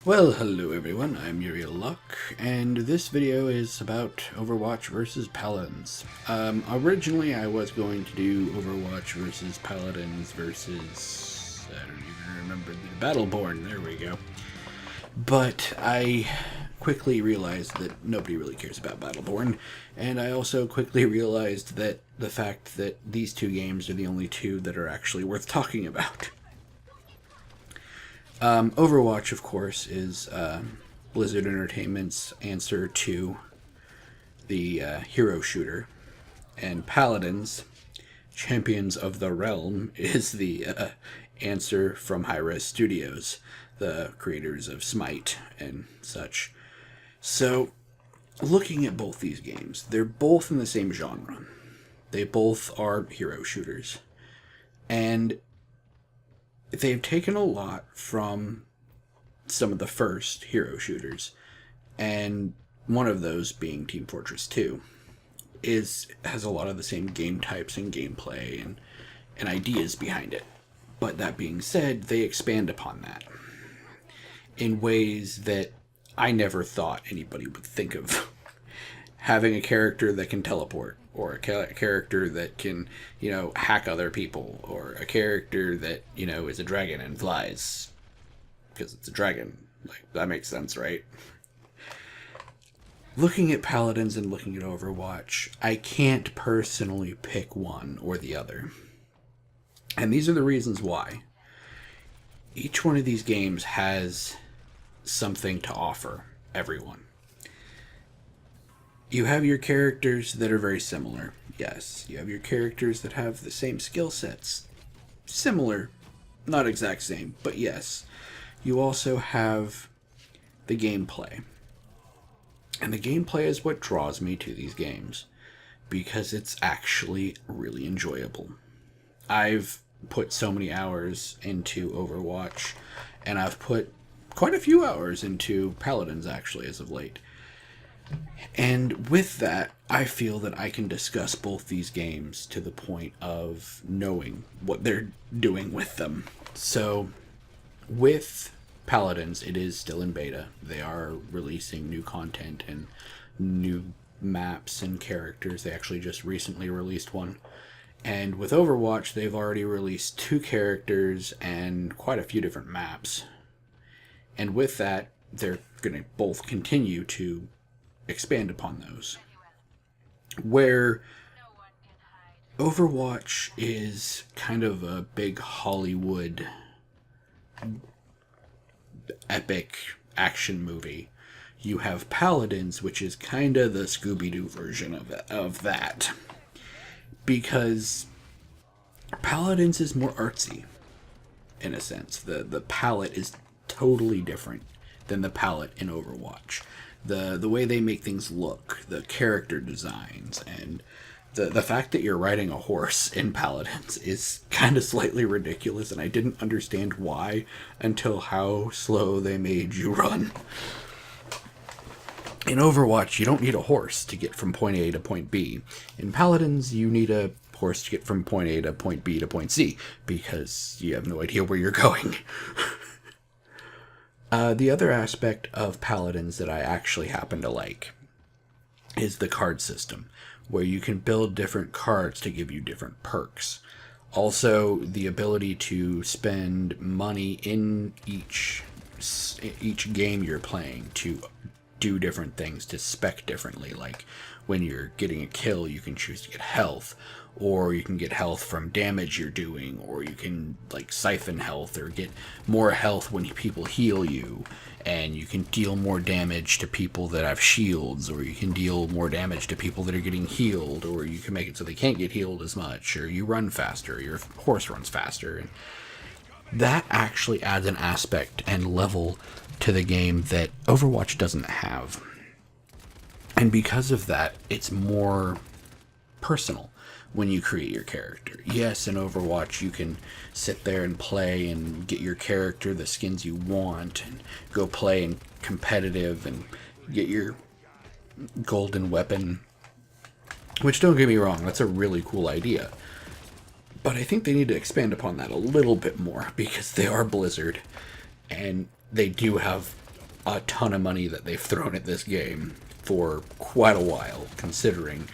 Well, hello everyone, I'm UrielLocke, and this video is about Overwatch versus Paladins. Originally I was going to do Overwatch versus Paladins versus, I don't even remember, the Battleborn, there we go. But I quickly realized that nobody really cares about Battleborn, and I also quickly realized that the fact that these two games are the only two that are actually worth talking about. Overwatch, of course, is Blizzard Entertainment's answer to the hero shooter, and Paladins, Champions of the Realm, is the answer from Hi-Rez Studios, the creators of Smite and such. So, looking at both these games, they're both in the same genre. They both are hero shooters. And they've taken a lot from some of the first hero shooters, and one of those being Team Fortress 2 has a lot of the same game types and gameplay and ideas behind it. But that being said, they expand upon that in ways that I never thought anybody would think of. Having a character that can teleport, or a character that can, hack other people, or a character that, is a dragon and flies. Because it's a dragon. Like, that makes sense, right? Looking at Paladins and looking at Overwatch, I can't personally pick one or the other. And these are the reasons why. Each one of these games has something to offer everyone. You have your characters that are very similar. Yes, you have your characters that have the same skill sets. Similar, not exact same, but yes. You also have the gameplay. And the gameplay is what draws me to these games, because it's actually really enjoyable. I've put so many hours into Overwatch, and I've put quite a few hours into Paladins actually as of late. And with that, I feel that I can discuss both these games to the point of knowing what they're doing with them. So, with Paladins, it is still in beta. They are releasing new content and new maps and characters. They actually just recently released one. And with Overwatch, they've already released 2 characters and quite a few different maps. And with that, they're going to both continue to expand upon those. Where Overwatch is kind of a big Hollywood epic action movie, you have Paladins, which is kind of the Scooby-Doo version of that. Because Paladins is more artsy, in a sense. The palette is totally different than the palette in Overwatch. The way they make things look, the character designs, and the fact that you're riding a horse in Paladins is kind of slightly ridiculous, and I didn't understand why until how slow they made you run. In Overwatch, you don't need a horse to get from point A to point B. In Paladins, you need a horse to get from point A to point B to point C, because you have no idea where you're going. The other aspect of Paladins that I actually happen to like is the card system, where you can build different cards to give you different perks. Also, the ability to spend money in each game you're playing to do different things, to spec differently. Like, when you're getting a kill, you can choose to get health, or you can get health from damage you're doing, or you can siphon health or get more health when people heal you, and you can deal more damage to people that have shields, or you can deal more damage to people that are getting healed, or you can make it so they can't get healed as much, or you run faster, your horse runs faster. And that actually adds an aspect and level to the game that Overwatch doesn't have. And because of that, it's more personal when you create your character. Yes, in Overwatch, you can sit there and play and get your character the skins you want, and go play in competitive and get your golden weapon. Which, don't get me wrong, that's a really cool idea. But I think they need to expand upon that a little bit more, because they are Blizzard, and they do have a ton of money that they've thrown at this game for quite a while, considering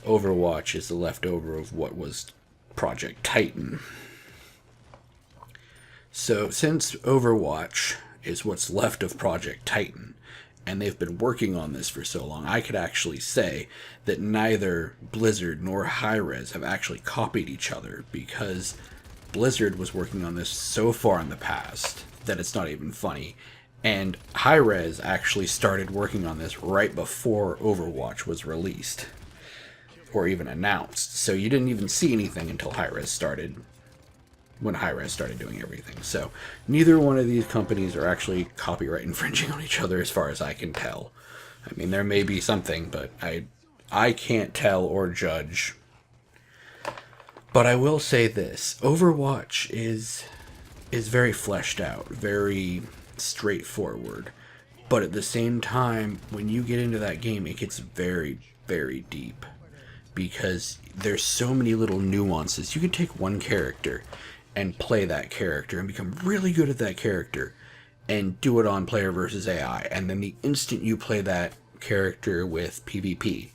Overwatch is the leftover of what was Project Titan. So since Overwatch is what's left of Project Titan, and they've been working on this for so long, I could actually say that neither Blizzard nor Hi-Rez have actually copied each other, because Blizzard was working on this so far in the past that it's not even funny. And Hi-Rez actually started working on this right before Overwatch was released, or even announced. So you didn't even see anything until Hi-Rez started, when Hi-Rez started doing everything. So neither one of these companies are actually copyright infringing on each other as far as I can tell. I mean, there may be something, but I can't tell or judge. But I will say this, Overwatch is very fleshed out, very straightforward. But at the same time, when you get into that game, it gets very, very deep. Because there's so many little nuances. You can take one character and play that character and become really good at that character and do it on player versus AI. And then the instant you play that character with PvP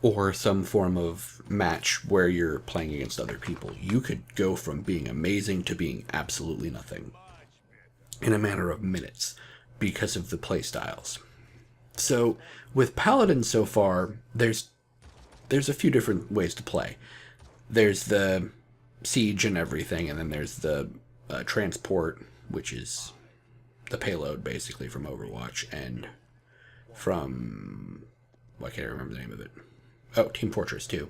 or some form of match where you're playing against other people, you could go from being amazing to being absolutely nothing in a matter of minutes because of the play styles. So with Paladins so far, there's a few different ways to play. There's the siege and everything, and then there's the transport, which is the payload basically from Overwatch and from, well, I can't remember the name of it. Oh, Team Fortress 2.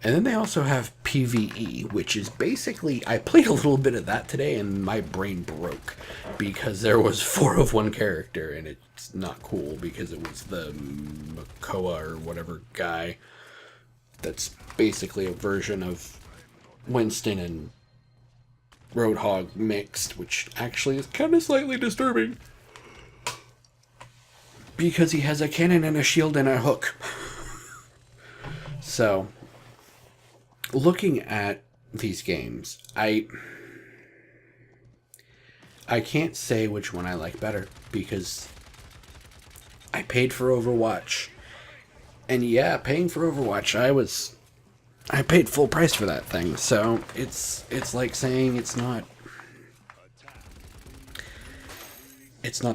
And then they also have PvE, which is basically, I played a little bit of that today and my brain broke because there was 4 of one character, and it's not cool because it was the Makoa or whatever guy that's basically a version of Winston and Roadhog mixed, which actually is kind of slightly disturbing because he has a cannon and a shield and a hook. So, looking at these games, I can't say which one I like better because I paid for Overwatch. And yeah, paying for Overwatch, I paid full price for that thing. So it's like saying it's not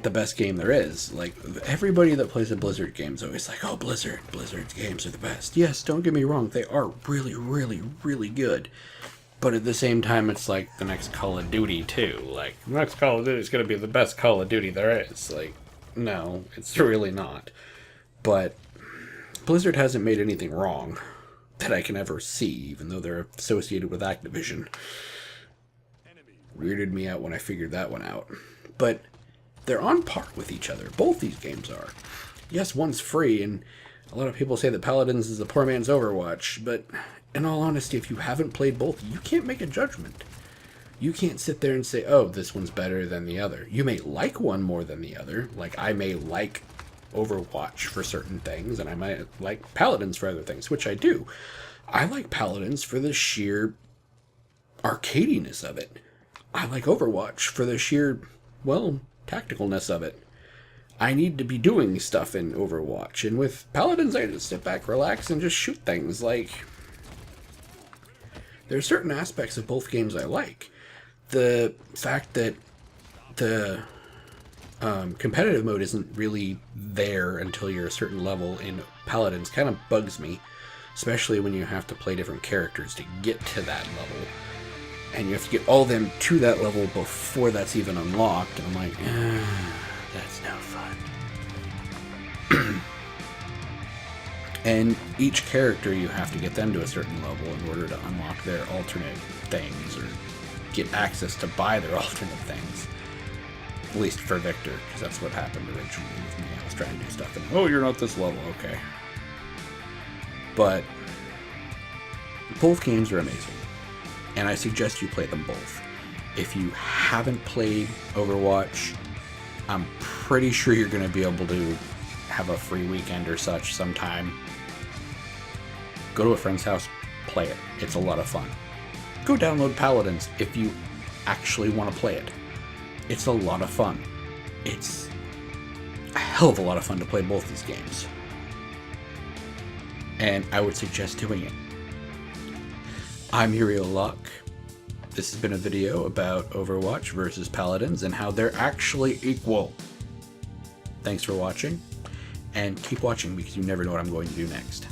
the best game there is. Like, everybody that plays a Blizzard game is always like, oh, Blizzard's games are the best. Yes, don't get me wrong, they are really, really, really good. But at the same time, it's like the next Call of Duty too. Like, the next Call of Duty is going to be the best Call of Duty there is. Like, no, it's really not. But Blizzard hasn't made anything wrong that I can ever see, even though they're associated with Activision. Weirded me out when I figured that one out. But they're on par with each other. Both these games are. Yes, one's free, and a lot of people say that Paladins is the poor man's Overwatch, but in all honesty, if you haven't played both, you can't make a judgment. You can't sit there and say, oh, this one's better than the other. You may like one more than the other. Like, I may like Overwatch for certain things, and I might like Paladins for other things, which I do. I like Paladins for the sheer arcadiness of it. I like Overwatch for the sheer, well, tacticalness of it. I need to be doing stuff in Overwatch, and with Paladins, I just sit back, relax, and just shoot things. Like, there are certain aspects of both games I like. The fact that the competitive mode isn't really there until you're a certain level in Paladins kind of bugs me, especially when you have to play different characters to get to that level. And you have to get all of them to that level before that's even unlocked. And I'm like, that's no fun. And each character, you have to get them to a certain level in order to unlock their alternate things or get access to buy their alternate things. At least for Victor, because that's what happened originally with me. I was trying to do stuff and, oh, you're not this level, okay. But both games are amazing, and I suggest you play them both. If you haven't played Overwatch, I'm pretty sure you're going to be able to have a free weekend or such sometime. Go to a friend's house, play it. It's a lot of fun. Go download Paladins if you actually want to play it. It's a lot of fun. It's a hell of a lot of fun to play both these games. And I would suggest doing it. I'm UrielLocke. This has been a video about Overwatch versus Paladins and how they're actually equal. Thanks for watching, and keep watching because you never know what I'm going to do next.